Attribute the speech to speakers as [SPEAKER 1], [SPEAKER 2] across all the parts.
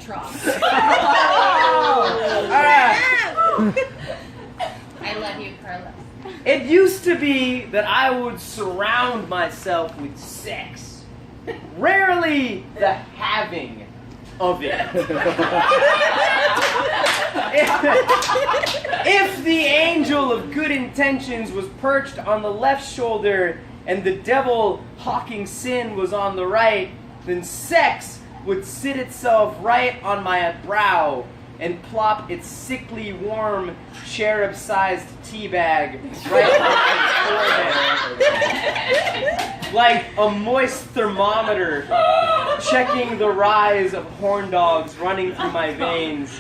[SPEAKER 1] trough.
[SPEAKER 2] All right.
[SPEAKER 1] I love you, Carlos.
[SPEAKER 2] It used to be that I would surround myself with sex. Rarely the having of it. If the angel of good intentions was perched on the left shoulder and the devil hawking sin was on the right, then sex would sit itself right on my brow and plop its sickly, warm, cherub-sized teabag right on my forehead. Like a moist thermometer checking the rise of horn dogs running through my veins.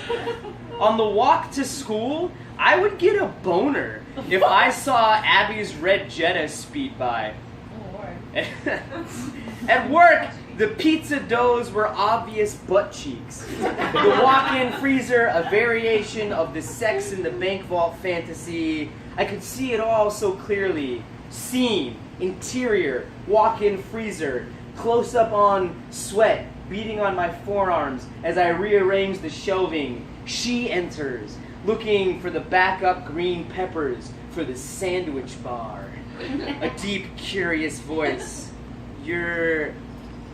[SPEAKER 2] On the walk to school, I would get a boner if I saw Abby's red Jetta speed by. At work, the pizza doughs were obvious butt cheeks. The walk-in freezer, a variation of the sex in the bank vault fantasy. I could see it all so clearly. Scene, interior, walk-in freezer, close-up on sweat beating on my forearms as I rearrange the shelving. She enters, looking for the backup green peppers for the sandwich bar. A deep, curious voice. You're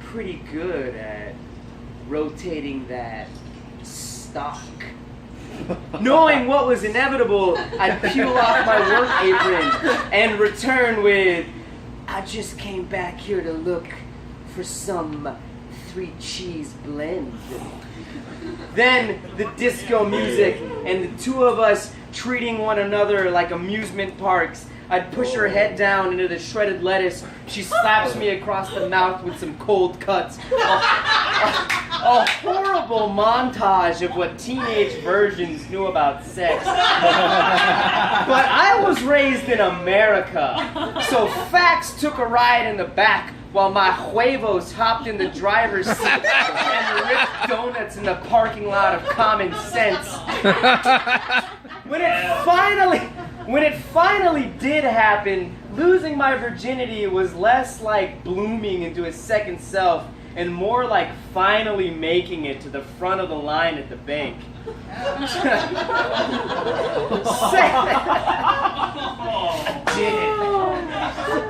[SPEAKER 2] pretty good at rotating that stock. Knowing what was inevitable, I'd peel off my work apron and return with, I just came back here to look for some 3-cheese blend. Then the disco music and the two of us treating one another like amusement parks. I'd push her head down into the shredded lettuce. She slaps me across the mouth with some cold cuts. A horrible montage of what teenage virgins knew about sex. But I was raised in America, so facts took a ride in the back while my huevos hopped in the driver's seat and ripped donuts in the parking lot of common sense. When it finally did happen, losing my virginity was less like blooming into a second self and more like finally making it to the front of the line at the bank.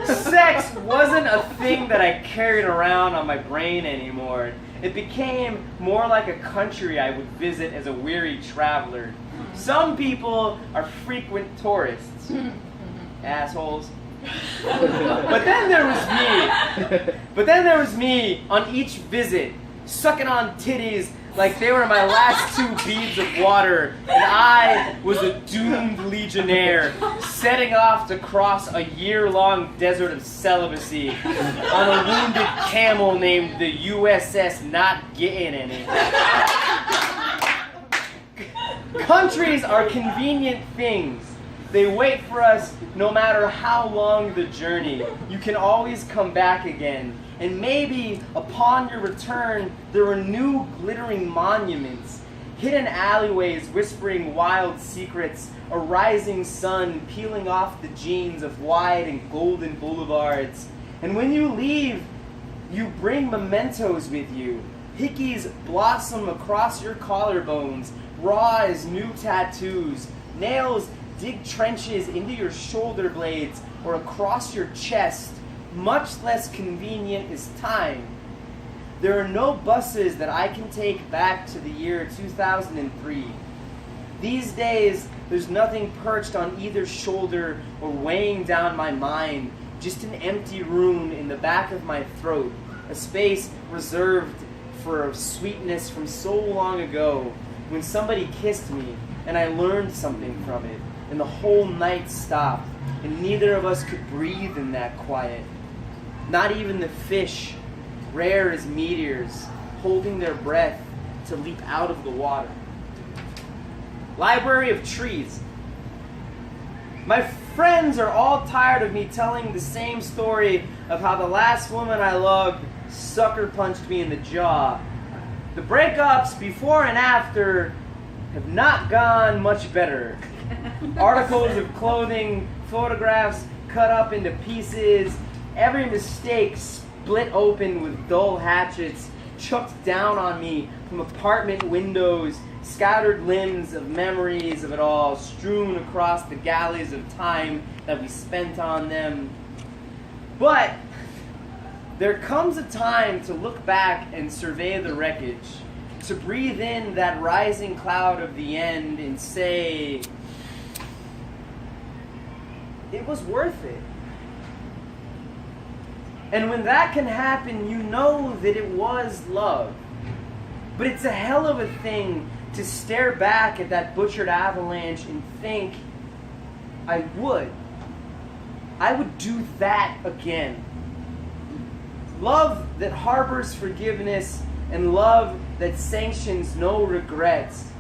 [SPEAKER 2] Sex wasn't a thing that I carried around on my brain anymore. It became more like a country I would visit as a weary traveler. Some people are frequent tourists. Assholes. But then there was me on each visit, sucking on titties like they were my last 2 beads of water, and I was a doomed legionnaire setting off to cross a year-long desert of celibacy on a wounded camel named the USS Not Getting Any. Countries are convenient things. They wait for us no matter how long the journey. You can always come back again. And maybe upon your return, there are new glittering monuments, hidden alleyways whispering wild secrets, a rising sun peeling off the jeans of wide and golden boulevards. And when you leave, you bring mementos with you. Hickeys blossom across your collarbones, raw as new tattoos. Nails dig trenches into your shoulder blades or across your chest. Much less convenient is time. There are no buses that I can take back to the year 2003. These days, there's nothing perched on either shoulder or weighing down my mind, just an empty room in the back of my throat, a space reserved for sweetness from so long ago when somebody kissed me and I learned something from it, and the whole night stopped, and neither of us could breathe in that quiet. Not even the fish, rare as meteors, holding their breath to leap out of the water. Library of trees. My friends are all tired of me telling the same story of how the last woman I loved sucker punched me in the jaw. The breakups before and after have not gone much better. Articles of clothing, photographs cut up into pieces, every mistake split open with dull hatchets, chucked down on me from apartment windows, scattered limbs of memories of it all, strewn across the galleys of time that we spent on them. But there comes a time to look back and survey the wreckage, to breathe in that rising cloud of the end and say, it was worth it. And when that can happen, you know that it was love. But it's a hell of a thing to stare back at that butchered avalanche and think, I would do that again. Love that harbors forgiveness and love that sanctions no regrets.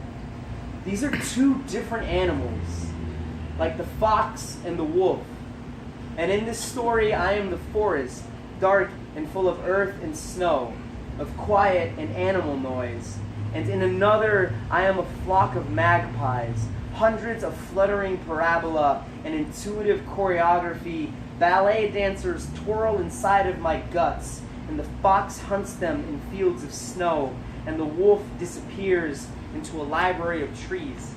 [SPEAKER 2] These are two different animals, like the fox and the wolf. And in this story, I am the forest, dark and full of earth and snow, of quiet and animal noise. And in another, I am a flock of magpies, hundreds of fluttering parabola and intuitive choreography. Ballet dancers twirl inside of my guts, and the fox hunts them in fields of snow, and the wolf disappears into a library of trees.